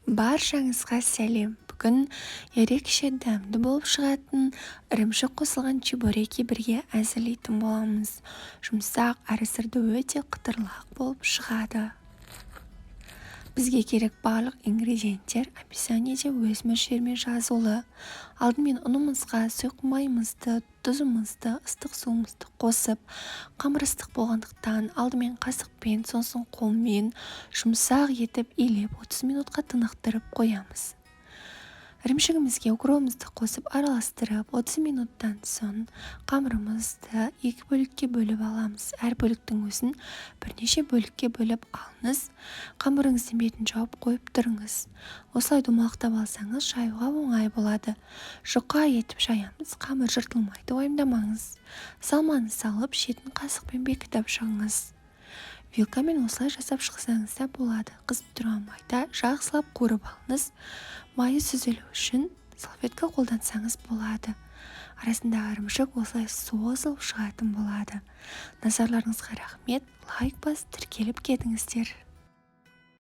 Баршаңызға сәлем. Бүгін ерекше дәмді болып шығатын ірімшік қосылған чебуреки бірге әзірлейтін боламыз. Жұмсақ әрі сырды өте қытырлақ болып шығады. Бізге керек барлық ингредиенттер описаниеде өз мөлшерімен жазулы. Алдымен ұнымызға сұйық майымызды, тұзымызды, ыстық суымызды қосып, қамыр ыстық болғандықтан алдымен қасықпен, сосын қолмен жұмсақ етіп илеп 30 минутқа тынықтырып қоямыз. Ірімшігімізге укропымызды қосып араластырып 30 минуттан соң қамырымызды 2 бөлікке бөліп аламыз. Әр бөліктің өзін бірнеше бөлікке бөліп алыңыз. Қамырыңыздың бетін жауып қойып тұрыңыз. Осылай домалақтап алсаңыз жаюға оңай болады. Жұқа етіп жаямыз, қамыр жыртылмайды, уайымдамаңыз. Салманы салып, шетін қасықпен бекітіп шығыңыз. Вилкамен осылай жасап шықсаңыз да болады. Қызып тұрған майда жақсылап қуырып алыңыз. Майы сүзілу үшін салфетка қолдансаңыз болады. Арасындағы ірімшік осылай созылып шығатын болады. Назарларыңызға рахмет. Лайк басып тіркеліп кетіңіздер.